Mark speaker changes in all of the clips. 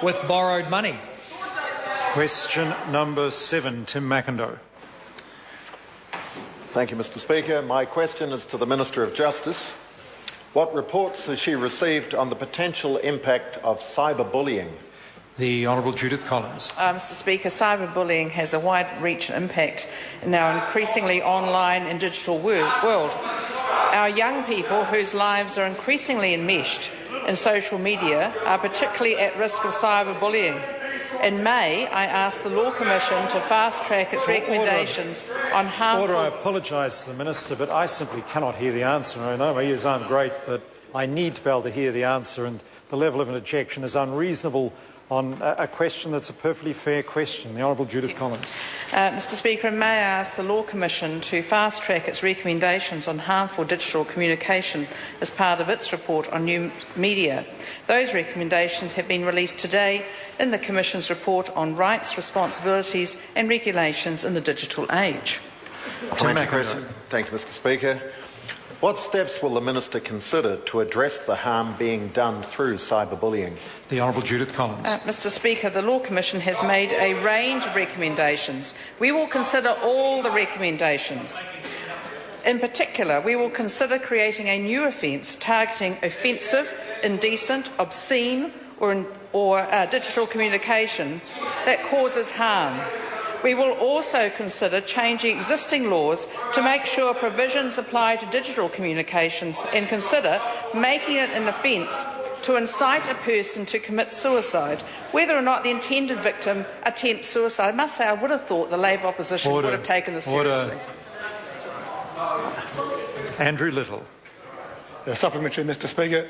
Speaker 1: with borrowed money.
Speaker 2: Question number 7, Tim Macindoe.
Speaker 3: Thank you, Mr. Speaker. My question is to the Minister of Justice. What reports has she received on the potential impact of cyberbullying?
Speaker 2: The Honourable Judith Collins.
Speaker 4: Mr. Speaker, cyberbullying has a wide reach and impact in our increasingly online and digital world. Our young people, whose lives are increasingly enmeshed in social media, are particularly at risk of cyberbullying. In May, I asked the Law Commission to fast-track its recommendations on harmful...
Speaker 2: I apologise to the Minister, but I simply cannot hear the answer. I know my ears aren't great, but I need to be able to hear the answer, and the level of an objection is unreasonable on a question that's a perfectly fair question. The Honourable Judith Collins.
Speaker 4: Mr. Speaker, in May I asked the Law Commission to fast-track its recommendations on harmful digital communication as part of its report on new media. Those recommendations have been released today in the Commission's report on rights, responsibilities and regulations in the digital age.
Speaker 3: Question. Thank you, Mr. Speaker. What steps will the Minister consider to address the harm being done through cyberbullying?
Speaker 2: The Honourable Judith Collins.
Speaker 4: Mr. Speaker, the Law Commission has made a range of recommendations. We will consider all the recommendations. In particular, we will consider creating a new offence targeting offensive, indecent, obscene or digital communication that causes harm. We will also consider changing existing laws to make sure provisions apply to digital communications and consider making it an offence to incite a person to commit suicide, whether or not the intended victim attempts suicide. I must say, I would have thought the Labour opposition would have taken this seriously.
Speaker 2: Andrew Little.
Speaker 5: Supplementary, Mr. Speaker.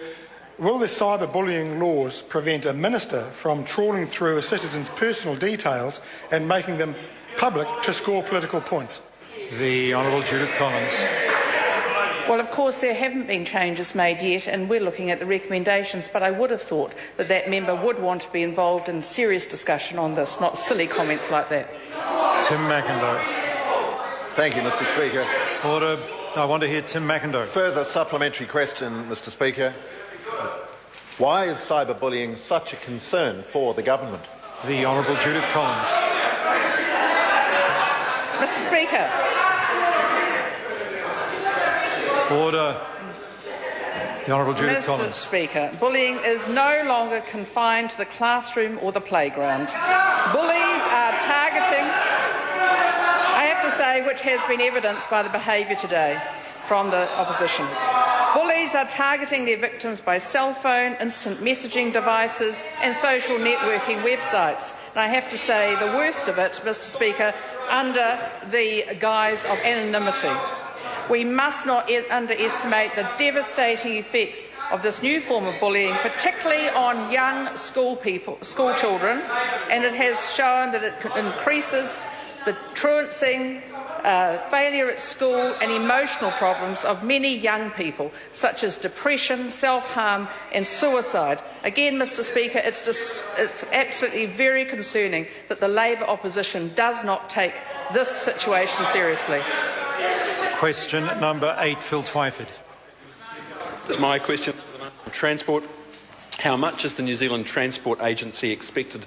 Speaker 5: Will the cyberbullying laws prevent a minister from trawling through a citizen's personal details and making them public to score political points?
Speaker 2: The Honourable Judith Collins.
Speaker 4: Well, of course, there haven't been changes made yet, and we're looking at the recommendations, but I would have thought that that member would want to be involved in serious discussion on this, not silly comments like that.
Speaker 2: Tim Macindoe.
Speaker 3: Thank you, Mr. Speaker.
Speaker 2: Order. I want to hear Tim Macindoe.
Speaker 3: Further supplementary question, Mr. Speaker. Why is cyberbullying such a concern for the government?
Speaker 2: The Honourable Judith Collins.
Speaker 4: Mr. Speaker.
Speaker 2: Order. The Honourable Judith Collins.
Speaker 4: Mr. Speaker, bullying is no longer confined to the classroom or the playground. Bullies are targeting, I have to say, which has been evidenced by the behaviour today from the opposition. Bullies are targeting their victims by cell phone, instant messaging devices and social networking websites. And I have to say the worst of it, Mr. Speaker, under the guise of anonymity. We must not underestimate the devastating effects of this new form of bullying, particularly on young school children, and it has shown that it increases the truancy, failure at school and emotional problems of many young people, such as depression, self-harm and suicide. Again, Mr. Speaker, it's absolutely very concerning that the Labour opposition does not take this situation seriously.
Speaker 2: Question number 8, Phil Twyford.
Speaker 6: My question is to the Minister of Transport. How much is the New Zealand Transport Agency expected